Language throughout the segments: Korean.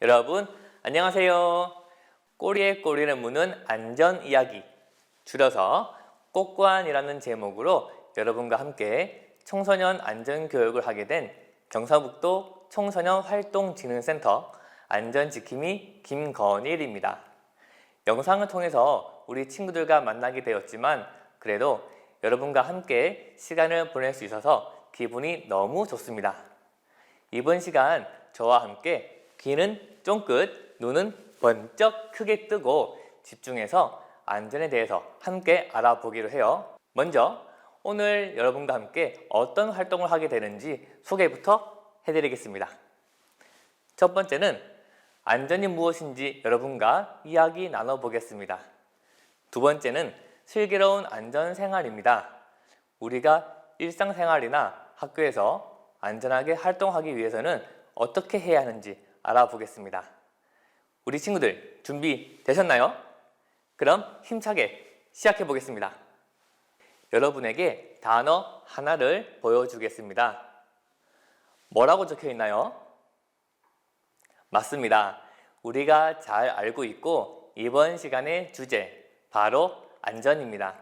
여러분 안녕하세요. 꼬리에 꼬리를 무는 안전 이야기, 줄여서 꼬꼬안이라는 제목으로 여러분과 함께 청소년 안전 교육을 하게 된 경상북도 청소년 활동진흥센터 안전지킴이 김건일입니다. 영상을 통해서 우리 친구들과 만나게 되었지만 그래도 여러분과 함께 시간을 보낼 수 있어서 기분이 너무 좋습니다. 이번 시간 저와 함께 귀는 쫑긋, 눈은 번쩍 크게 뜨고 집중해서 안전에 대해서 함께 알아보기로 해요. 먼저 오늘 여러분과 함께 어떤 활동을 하게 되는지 소개부터 해드리겠습니다. 첫 번째는 안전이 무엇인지 여러분과 이야기 나눠보겠습니다. 두 번째는 슬기로운 안전생활입니다. 우리가 일상생활이나 학교에서 안전하게 활동하기 위해서는 어떻게 해야 하는지 알아보겠습니다. 우리 친구들 준비되셨나요? 그럼 힘차게 시작해 보겠습니다. 여러분에게 단어 하나를 보여주겠습니다. 뭐라고 적혀 있나요? 맞습니다. 우리가 잘 알고 있고 이번 시간의 주제 바로 안전입니다.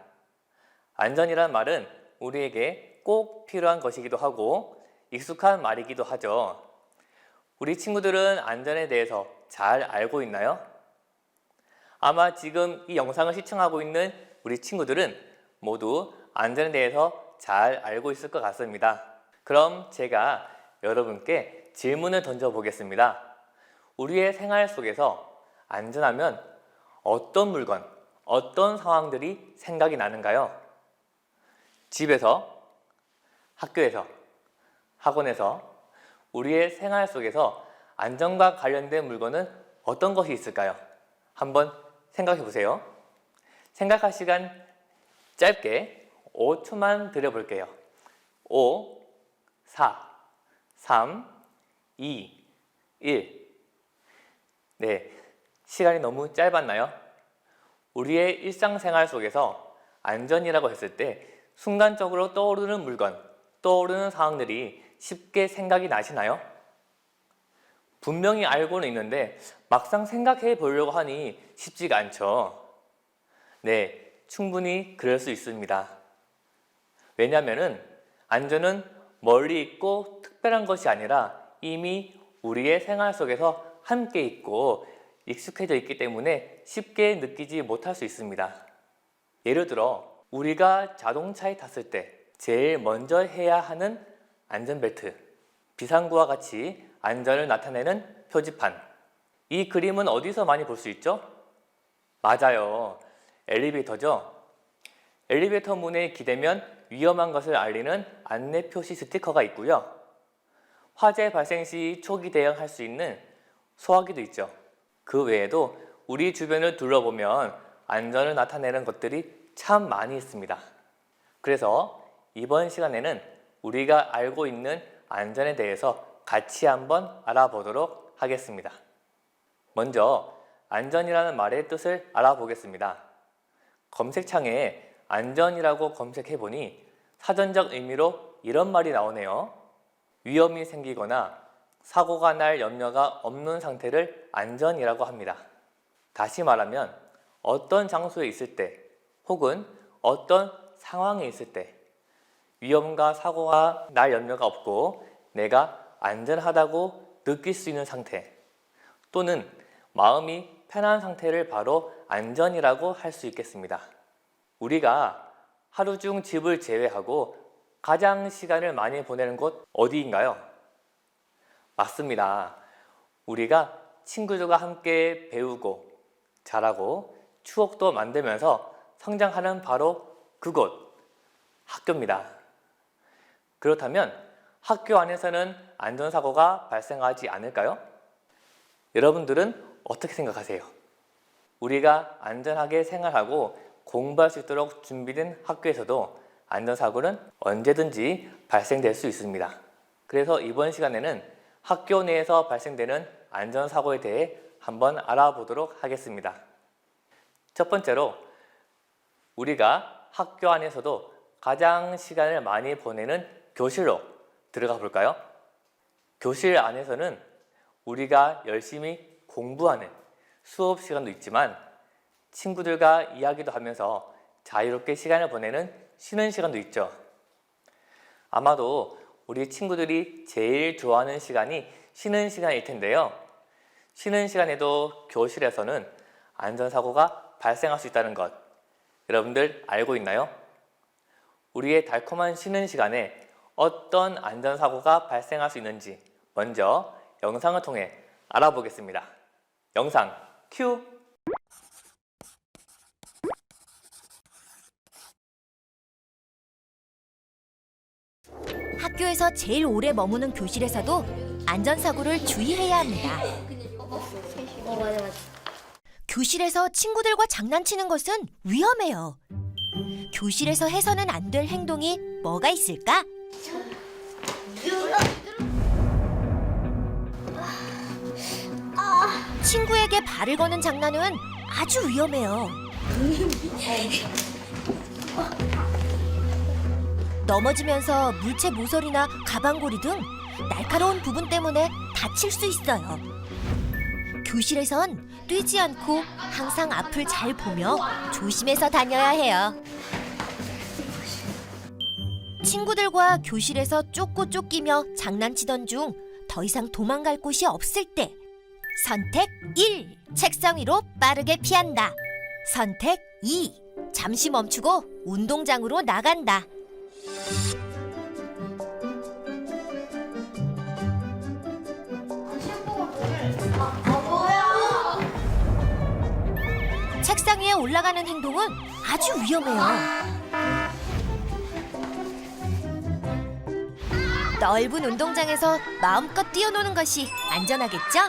안전이란 말은 우리에게 꼭 필요한 것이기도 하고 익숙한 말이기도 하죠. 우리 친구들은 안전에 대해서 잘 알고 있나요? 아마 지금 이 영상을 시청하고 있는 우리 친구들은 모두 안전에 대해서 잘 알고 있을 것 같습니다. 그럼 제가 여러분께 질문을 던져보겠습니다. 우리의 생활 속에서 안전하면 어떤 물건, 어떤 상황들이 생각이 나는가요? 집에서, 학교에서, 학원에서 우리의 생활 속에서 안전과 관련된 물건은 어떤 것이 있을까요? 한번 생각해 보세요. 생각할 시간 짧게 5초만 드려볼게요. 5, 4, 3, 2, 1. 네, 시간이 너무 짧았나요? 우리의 일상생활 속에서 안전이라고 했을 때 순간적으로 떠오르는 물건, 떠오르는 상황들이 쉽게 생각이 나시나요? 분명히 알고는 있는데 막상 생각해 보려고 하니 쉽지가 않죠. 네, 충분히 그럴 수 있습니다. 왜냐하면 안전은 멀리 있고 특별한 것이 아니라 이미 우리의 생활 속에서 함께 있고 익숙해져 있기 때문에 쉽게 느끼지 못할 수 있습니다. 예를 들어 우리가 자동차에 탔을 때 제일 먼저 해야 하는 안전벨트, 비상구와 같이 안전을 나타내는 표지판. 이 그림은 어디서 많이 볼 수 있죠? 맞아요. 엘리베이터죠. 엘리베이터 문에 기대면 위험한 것을 알리는 안내 표시 스티커가 있고요. 화재 발생 시 초기 대응할 수 있는 소화기도 있죠. 그 외에도 우리 주변을 둘러보면 안전을 나타내는 것들이 참 많이 있습니다. 그래서 이번 시간에는 우리가 알고 있는 안전에 대해서 같이 한번 알아보도록 하겠습니다. 먼저 안전이라는 말의 뜻을 알아보겠습니다. 검색창에 안전이라고 검색해보니 사전적 의미로 이런 말이 나오네요. 위험이 생기거나 사고가 날 염려가 없는 상태를 안전이라고 합니다. 다시 말하면 어떤 장소에 있을 때 혹은 어떤 상황에 있을 때 위험과 사고가 날 염려가 없고 내가 안전하다고 느낄 수 있는 상태 또는 마음이 편한 상태를 바로 안전이라고 할 수 있겠습니다. 우리가 하루 중 집을 제외하고 가장 시간을 많이 보내는 곳 어디인가요? 맞습니다. 우리가 친구들과 함께 배우고 자라고 추억도 만들면서 성장하는 바로 그곳, 학교입니다. 그렇다면 학교 안에서는 안전사고가 발생하지 않을까요? 여러분들은 어떻게 생각하세요? 우리가 안전하게 생활하고 공부할 수 있도록 준비된 학교에서도 안전사고는 언제든지 발생될 수 있습니다. 그래서 이번 시간에는 학교 내에서 발생되는 안전사고에 대해 한번 알아보도록 하겠습니다. 첫 번째로 우리가 학교 안에서도 가장 시간을 많이 보내는 교실로 들어가 볼까요? 교실 안에서는 우리가 열심히 공부하는 수업 시간도 있지만 친구들과 이야기도 하면서 자유롭게 시간을 보내는 쉬는 시간도 있죠. 아마도 우리 친구들이 제일 좋아하는 시간이 쉬는 시간일 텐데요. 쉬는 시간에도 교실에서는 안전사고가 발생할 수 있다는 것 여러분들 알고 있나요? 우리의 달콤한 쉬는 시간에 어떤 안전사고가 발생할 수 있는지 먼저 영상을 통해 알아보겠습니다. 영상 큐! 학교에서 제일 오래 머무는 교실에서도 안전사고를 주의해야 합니다. 맞아. 교실에서 친구들과 장난치는 것은 위험해요. 교실에서 해서는 안 될 행동이 뭐가 있을까? 친구에게 발을 거는 장난은 아주 위험해요. 넘어지면서 물체 모서리나 가방고리 등 날카로운 부분 때문에 다칠 수 있어요. 교실에선 뛰지 않고 항상 앞을 잘 보며 조심해서 다녀야 해요. 친구들과 교실에서 쫓고 쫓기며 장난치던 중 더 이상 도망갈 곳이 없을 때 선택 1. 책상 위로 빠르게 피한다. 선택 2. 잠시 멈추고 운동장으로 나간다. 책상 위에 올라가는 행동은 아주 위험해요. 넓은 운동장에서 마음껏 뛰어노는 것이 안전하겠죠?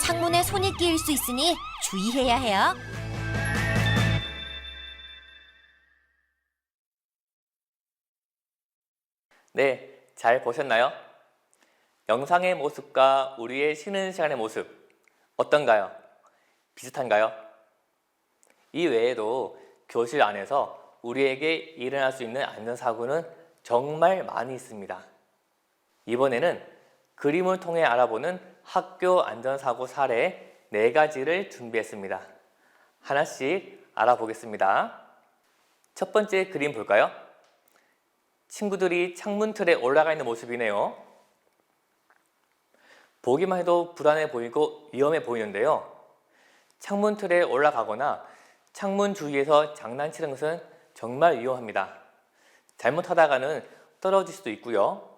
창문에 손이 끼일 수 있으니 주의해야 해요. 네, 잘 보셨나요? 영상의 모습과 우리의 쉬는 시간의 모습 어떤가요? 비슷한가요? 이 외에도 교실 안에서 우리에게 일어날 수 있는 안전사고는 정말 많이 있습니다. 이번에는 그림을 통해 알아보는 학교 안전사고 사례 4가지를 준비했습니다. 하나씩 알아보겠습니다. 첫 번째 그림 볼까요? 친구들이 창문 틀에 올라가 있는 모습이네요. 보기만 해도 불안해 보이고 위험해 보이는데요. 창문 틀에 올라가거나 창문 주위에서 장난치는 것은 정말 위험합니다. 잘못하다가는 떨어질 수도 있고요.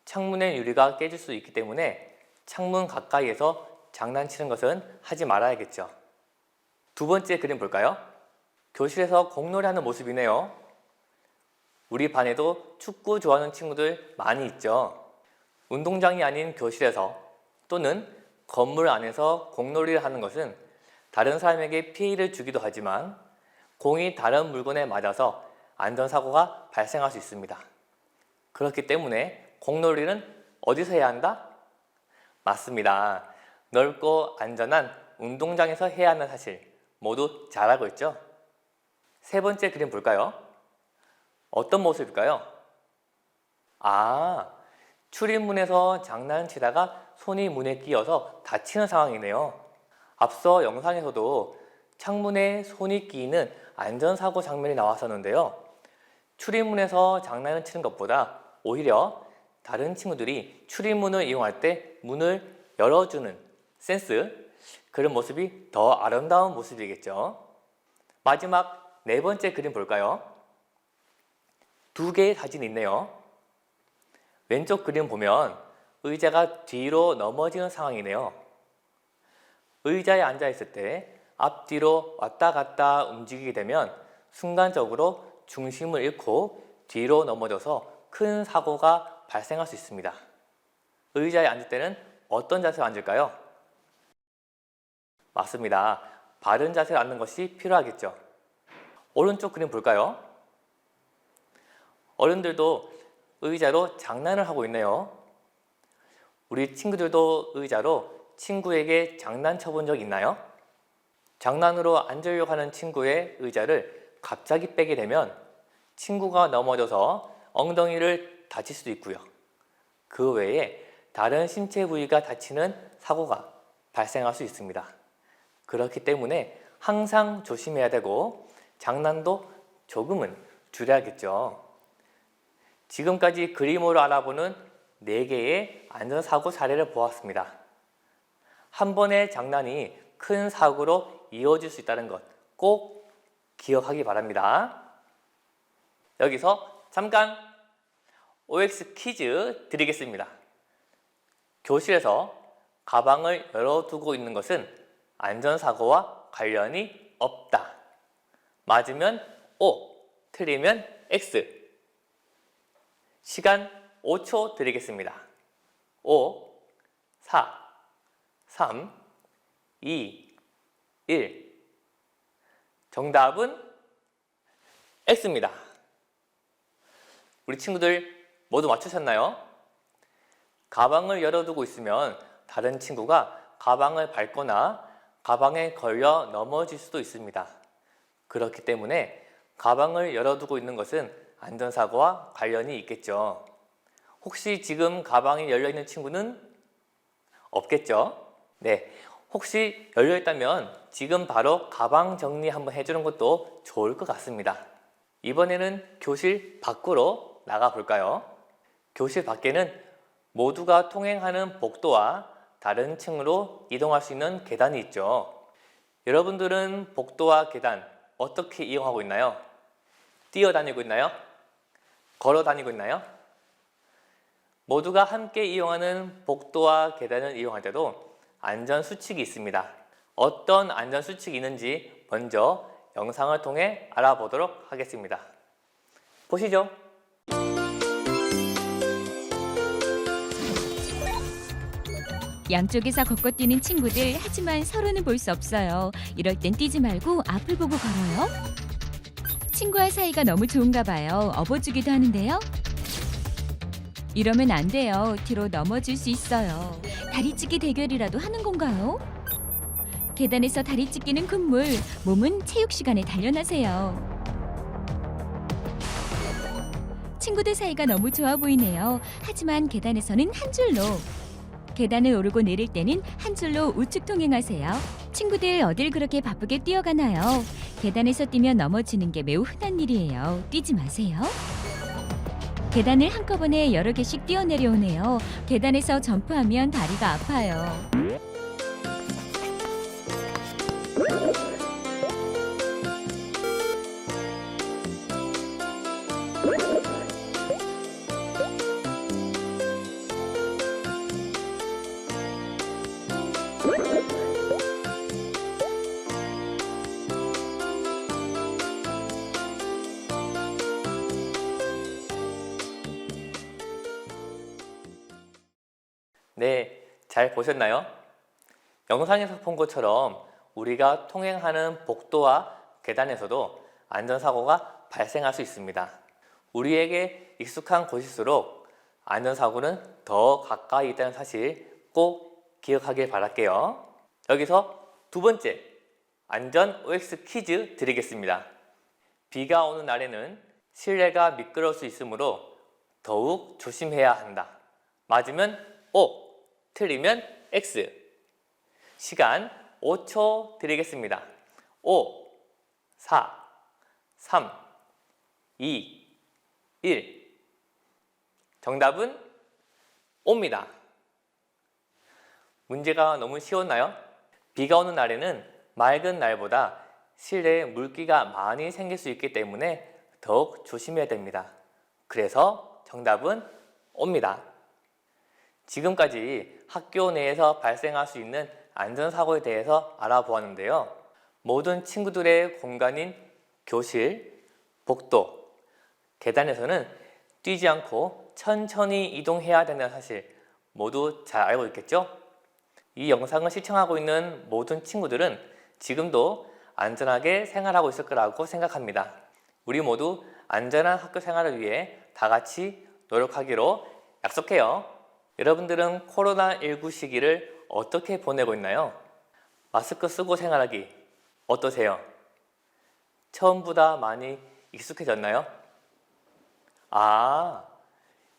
창문의 유리가 깨질 수 있기 때문에 창문 가까이에서 장난치는 것은 하지 말아야겠죠. 두 번째 그림 볼까요? 교실에서 공놀이 하는 모습이네요. 우리 반에도 축구 좋아하는 친구들 많이 있죠. 운동장이 아닌 교실에서 또는 건물 안에서 공놀이를 하는 것은 다른 사람에게 피해를 주기도 하지만 공이 다른 물건에 맞아서 안전사고가 발생할 수 있습니다. 그렇기 때문에 공놀이는 어디서 해야 한다? 맞습니다. 넓고 안전한 운동장에서 해야 하는 사실 모두 잘 알고 있죠? 세 번째 그림 볼까요? 어떤 모습일까요? 출입문에서 장난치다가 손이 문에 끼어서 다치는 상황이네요. 앞서 영상에서도 창문에 손이 끼이는 안전사고 장면이 나왔었는데요. 출입문에서 장난을 치는 것보다 오히려 다른 친구들이 출입문을 이용할 때 문을 열어주는 센스, 그런 모습이 더 아름다운 모습이겠죠. 마지막 4번째 그림 볼까요? 2개의 사진이 있네요. 왼쪽 그림 보면 의자가 뒤로 넘어지는 상황이네요. 의자에 앉아 있을 때 앞뒤로 왔다 갔다 움직이게 되면 순간적으로 중심을 잃고 뒤로 넘어져서 큰 사고가 발생할 수 있습니다. 의자에 앉을 때는 어떤 자세로 앉을까요? 맞습니다. 바른 자세로 앉는 것이 필요하겠죠. 오른쪽 그림 볼까요? 어른들도 의자로 장난을 하고 있네요. 우리 친구들도 의자로 친구에게 장난쳐 본 적 있나요? 장난으로 앉으려고 하는 친구의 의자를 갑자기 빼게 되면 친구가 넘어져서 엉덩이를 다칠 수도 있고요. 그 외에 다른 신체 부위가 다치는 사고가 발생할 수 있습니다. 그렇기 때문에 항상 조심해야 되고 장난도 조금은 줄여야겠죠. 지금까지 그림으로 알아보는 4개의 안전사고 사례를 보았습니다. 한 번의 장난이 큰 사고로 이어질 수 있다는 것 꼭 기억하기 바랍니다. 여기서 잠깐 OX 퀴즈 드리겠습니다. 교실에서 가방을 열어두고 있는 것은 안전사고와 관련이 없다. 맞으면 O, 틀리면 X. 시간 5초 드리겠습니다. 5, 4, 3, 2, 1. 정답은 X입니다. 우리 친구들 모두 맞추셨나요? 가방을 열어두고 있으면 다른 친구가 가방을 밟거나 가방에 걸려 넘어질 수도 있습니다. 그렇기 때문에 가방을 열어두고 있는 것은 안전사고와 관련이 있겠죠. 혹시 지금 가방이 열려있는 친구는 없겠죠? 네, 혹시 열려있다면 지금 바로 가방 정리 한번 해주는 것도 좋을 것 같습니다. 이번에는 교실 밖으로 나가 볼까요? 교실 밖에는 모두가 통행하는 복도와 다른 층으로 이동할 수 있는 계단이 있죠. 여러분들은 복도와 계단 어떻게 이용하고 있나요? 뛰어다니고 있나요? 걸어 다니고 있나요? 모두가 함께 이용하는 복도와 계단을 이용할 때도 안전수칙이 있습니다. 어떤 안전수칙이 있는지 먼저 영상을 통해 알아보도록 하겠습니다. 보시죠. 양쪽에서 걷고 뛰는 친구들, 하지만 서로는 볼 수 없어요. 이럴 땐 뛰지 말고 앞을 보고 걸어요. 친구와 사이가 너무 좋은가 봐요. 업어주기도 하는데요. 이러면 안 돼요. 뒤로 넘어질 수 있어요. 다리찢기 대결이라도 하는 건가요? 계단에서 다리찢기는 금물, 몸은 체육 시간에 단련하세요. 친구들 사이가 너무 좋아 보이네요. 하지만 계단에서는 한 줄로. 계단을 오르고 내릴 때는 한 줄로 우측 통행하세요. 친구들 어딜 그렇게 바쁘게 뛰어가나요? 계단에서 뛰면 넘어지는 게 매우 흔한 일이에요. 뛰지 마세요. 계단을 한꺼번에 여러 개씩 뛰어내려오네요. 계단에서 점프하면 다리가 아파요. 네, 잘 보셨나요? 영상에서 본 것처럼 우리가 통행하는 복도와 계단에서도 안전사고가 발생할 수 있습니다. 우리에게 익숙한 곳일수록 안전사고는 더 가까이 있다는 사실 꼭 기억하길 바랄게요. 여기서 두 번째 안전 OX 퀴즈 드리겠습니다. 비가 오는 날에는 실내가 미끄러울 수 있으므로 더욱 조심해야 한다. 맞으면 O, 틀리면 X. 시간 5초 드리겠습니다. 5, 4, 3, 2, 1. 정답은 O입니다. 문제가 너무 쉬웠나요? 비가 오는 날에는 맑은 날보다 실내에 물기가 많이 생길 수 있기 때문에 더욱 조심해야 됩니다. 그래서 정답은 O입니다. 지금까지 학교 내에서 발생할 수 있는 안전사고에 대해서 알아보았는데요. 모든 친구들의 공간인 교실, 복도, 계단에서는 뛰지 않고 천천히 이동해야 된다는 사실 모두 잘 알고 있겠죠? 이 영상을 시청하고 있는 모든 친구들은 지금도 안전하게 생활하고 있을 거라고 생각합니다. 우리 모두 안전한 학교 생활을 위해 다 같이 노력하기로 약속해요. 여러분들은 코로나19 시기를 어떻게 보내고 있나요? 마스크 쓰고 생활하기 어떠세요? 처음보다 많이 익숙해졌나요? 아,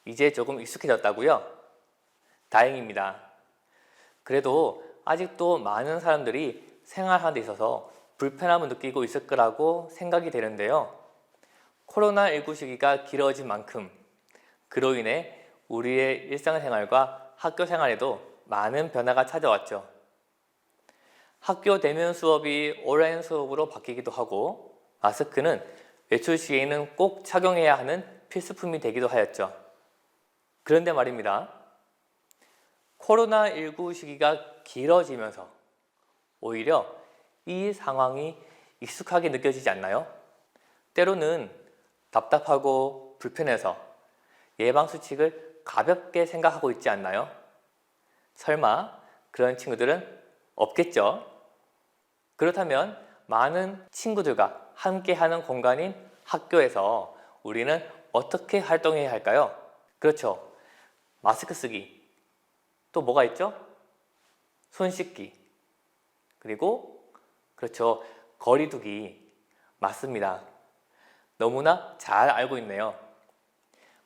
이제 조금 익숙해졌다고요? 다행입니다. 그래도 아직도 많은 사람들이 생활하는 데 있어서 불편함을 느끼고 있을 거라고 생각이 되는데요. 코로나19 시기가 길어진 만큼 그로 인해 우리의 일상생활과 학교 생활에도 많은 변화가 찾아왔죠. 학교 대면 수업이 온라인 수업으로 바뀌기도 하고 마스크는 외출 시에는 꼭 착용해야 하는 필수품이 되기도 하였죠. 그런데 말입니다. 코로나19 시기가 길어지면서 오히려 이 상황이 익숙하게 느껴지지 않나요? 때로는 답답하고 불편해서 예방수칙을 가볍게 생각하고 있지 않나요? 설마 그런 친구들은 없겠죠? 그렇다면 많은 친구들과 함께하는 공간인 학교에서 우리는 어떻게 활동해야 할까요? 그렇죠. 마스크 쓰기. 또 뭐가 있죠? 손 씻기. 그리고 그렇죠. 거리 두기. 맞습니다. 너무나 잘 알고 있네요.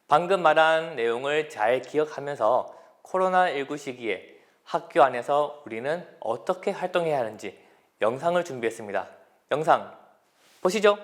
방금 말한 내용을 잘 기억하면서 코로나19 시기에 학교 안에서 우리는 어떻게 활동해야 하는지 영상을 준비했습니다. 영상 보시죠.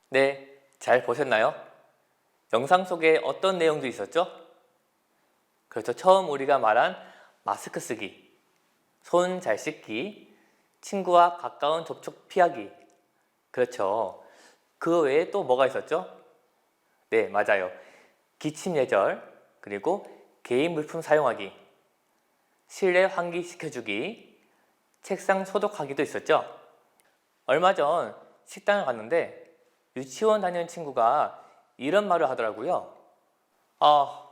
네, 잘 보셨나요? 영상 속에 어떤 내용도 있었죠? 그렇죠. 처음 우리가 말한 마스크 쓰기, 손 잘 씻기, 친구와 가까운 접촉 피하기. 그렇죠. 그 외에 또 뭐가 있었죠? 네, 맞아요. 기침 예절, 그리고 개인 물품 사용하기, 실내 환기 시켜주기, 책상 소독하기도 있었죠. 얼마 전 식당을 갔는데 유치원 다니는 친구가 이런 말을 하더라고요. 아,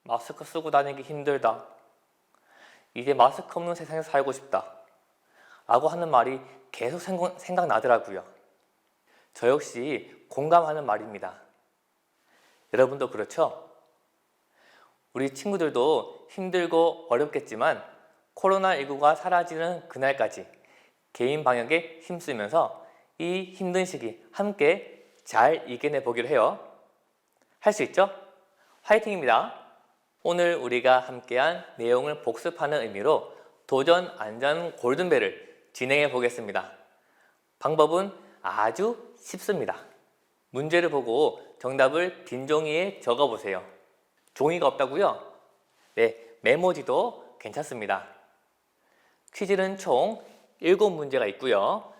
마스크 쓰고 다니기 힘들다. 이제 마스크 없는 세상에서 살고 싶다. 라고 하는 말이 계속 생각나더라고요. 저 역시 공감하는 말입니다. 여러분도 그렇죠? 우리 친구들도 힘들고 어렵겠지만 코로나19가 사라지는 그날까지 개인 방역에 힘쓰면서 이 힘든 시기 함께 잘 이겨내 보기로 해요. 할 수 있죠? 화이팅입니다. 오늘 우리가 함께한 내용을 복습하는 의미로 도전 안전 골든벨을 진행해 보겠습니다. 방법은 아주 쉽습니다. 문제를 보고 정답을 빈 종이에 적어 보세요. 종이가 없다고요? 네, 메모지도 괜찮습니다. 퀴즈는 총 7문제가 있고요.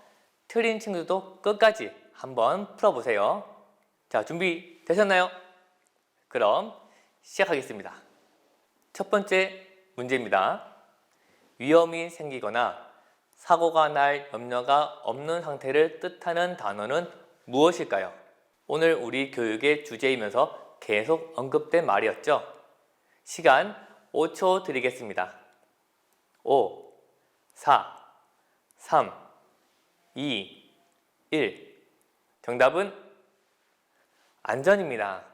틀린 친구들도 끝까지 한번 풀어보세요. 자, 준비 되셨나요? 그럼 시작하겠습니다. 첫 번째 문제입니다. 위험이 생기거나 사고가 날 염려가 없는 상태를 뜻하는 단어는 무엇일까요? 오늘 우리 교육의 주제이면서 계속 언급된 말이었죠. 시간 5초 드리겠습니다. 5, 4, 3, 2, 1. 정답은 안전입니다.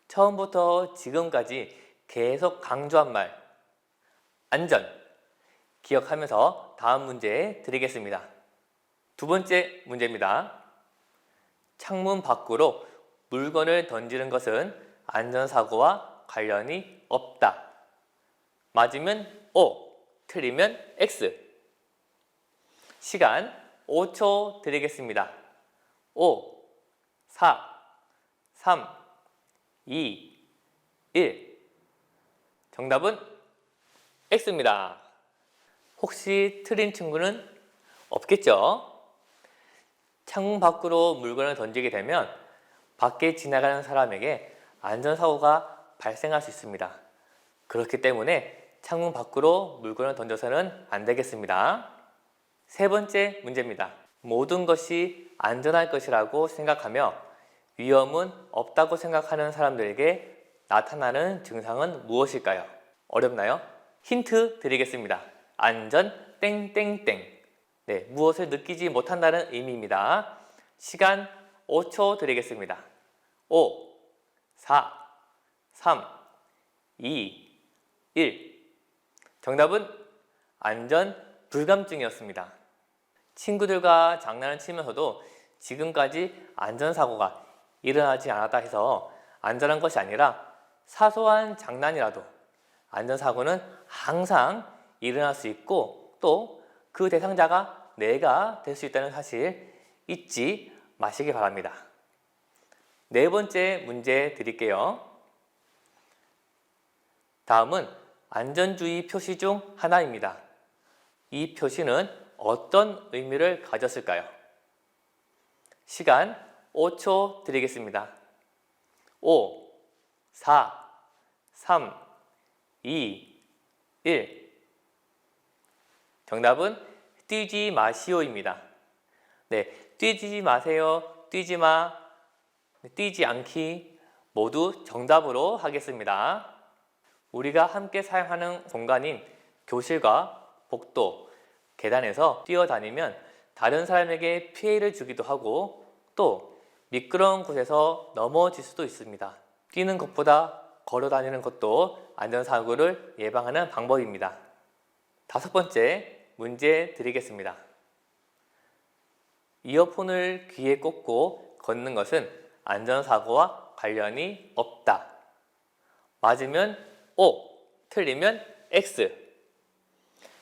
처음부터 지금까지 계속 강조한 말, 안전. 기억하면서 다음 문제 드리겠습니다. 두 번째 문제입니다. 창문 밖으로 물건을 던지는 것은 안전사고와 관련이 없다. 맞으면 O, 틀리면 X. 시간 5초 드리겠습니다. 5, 4, 3, 2, 1. 정답은 X입니다. 혹시 틀린 친구는 없겠죠? 창문 밖으로 물건을 던지게 되면 밖에 지나가는 사람에게 안전사고가 발생할 수 있습니다. 그렇기 때문에 창문 밖으로 물건을 던져서는 안 되겠습니다. 세 번째 문제입니다. 모든 것이 안전할 것이라고 생각하며 위험은 없다고 생각하는 사람들에게 나타나는 증상은 무엇일까요? 어렵나요? 힌트 드리겠습니다. 안전 땡땡땡. 네, 무엇을 느끼지 못한다는 의미입니다. 시간 5초 드리겠습니다. 5, 4, 3, 2, 1. 정답은 안전 불감증이었습니다. 친구들과 장난을 치면서도 지금까지 안전사고가 일어나지 않았다 해서 안전한 것이 아니라 사소한 장난이라도 안전사고는 항상 일어날 수 있고 또 그 대상자가 내가 될 수 있다는 사실 잊지 마시기 바랍니다. 네 번째 문제 드릴게요. 다음은 안전주의 표시 중 하나입니다. 이 표시는 어떤 의미를 가졌을까요? 시간 5초 드리겠습니다. 5, 4, 3, 2, 1. 정답은 뛰지 마시오입니다. 네, 뛰지 마세요, 뛰지 마, 뛰지 않기 모두 정답으로 하겠습니다. 우리가 함께 사용하는 공간인 교실과 복도, 계단에서 뛰어다니면 다른 사람에게 피해를 주기도 하고 또 미끄러운 곳에서 넘어질 수도 있습니다. 뛰는 것보다 걸어 다니는 것도 안전사고를 예방하는 방법입니다. 다섯 번째 문제 드리겠습니다. 이어폰을 귀에 꽂고 걷는 것은 안전사고와 관련이 없다. 맞으면 O, 틀리면 X.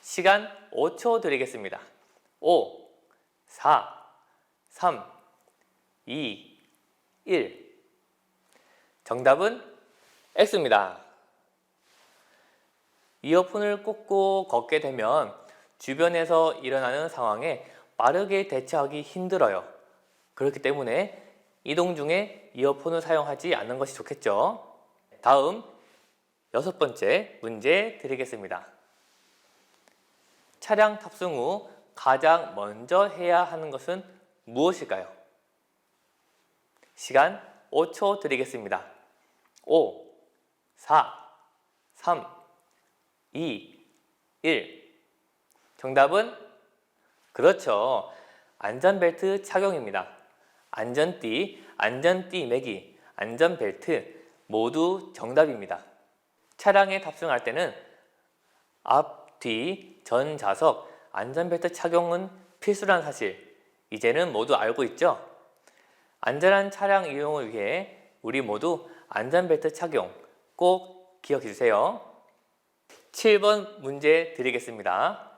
시간 5초 드리겠습니다. 5, 4, 3, 2, 1. 정답은 X입니다. 이어폰을 꽂고 걷게 되면 주변에서 일어나는 상황에 빠르게 대처하기 힘들어요. 그렇기 때문에 이동 중에 이어폰을 사용하지 않는 것이 좋겠죠. 다음 여섯 번째 문제 드리겠습니다. 차량 탑승 후 가장 먼저 해야 하는 것은 무엇일까요? 시간 5초 드리겠습니다. 5, 4, 3, 2, 1. 정답은 그렇죠. 안전벨트 착용입니다. 안전띠, 안전띠 매기, 안전벨트 모두 정답입니다. 차량에 탑승할 때는 앞, 뒤, 전 좌석 안전벨트 착용은 필수라는 사실 이제는 모두 알고 있죠? 안전한 차량 이용을 위해 우리 모두 안전벨트 착용 꼭 기억해 주세요. 7번 문제 드리겠습니다.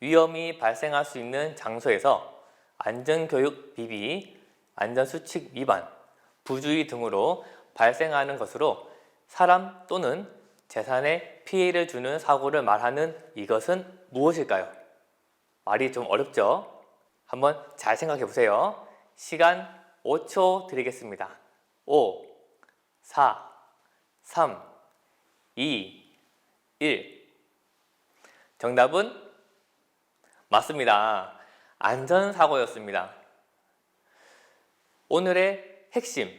위험이 발생할 수 있는 장소에서 안전교육 비비, 안전수칙 위반, 부주의 등으로 발생하는 것으로 사람 또는 재산에 피해를 주는 사고를 말하는 이것은 무엇일까요? 말이 좀 어렵죠? 한번 잘 생각해 보세요. 시간 5초 드리겠습니다. 5, 4, 3, 2, 1. 정답은 맞습니다. 안전사고였습니다. 오늘의 핵심.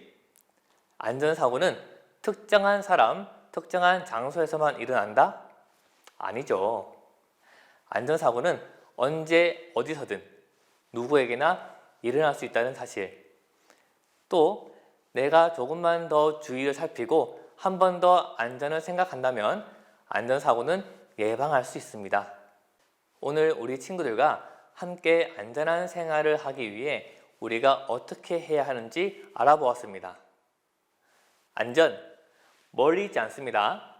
안전사고는 특정한 사람, 특정한 장소에서만 일어난다? 아니죠. 안전사고는 언제 어디서든 누구에게나 일어날 수 있다는 사실. 또 내가 조금만 더 주의를 살피고 한 번 더 안전을 생각한다면 안전사고는 예방할 수 있습니다. 오늘 우리 친구들과 함께 안전한 생활을 하기 위해 우리가 어떻게 해야 하는지 알아보았습니다. 안전, 멀리 있지 않습니다.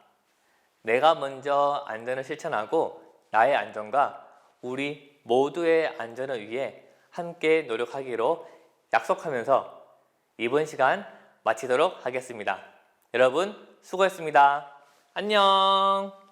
내가 먼저 안전을 실천하고 나의 안전과 우리 모두의 안전을 위해 함께 노력하기로 약속하면서 이번 시간 마치도록 하겠습니다. 여러분 수고했습니다. 안녕.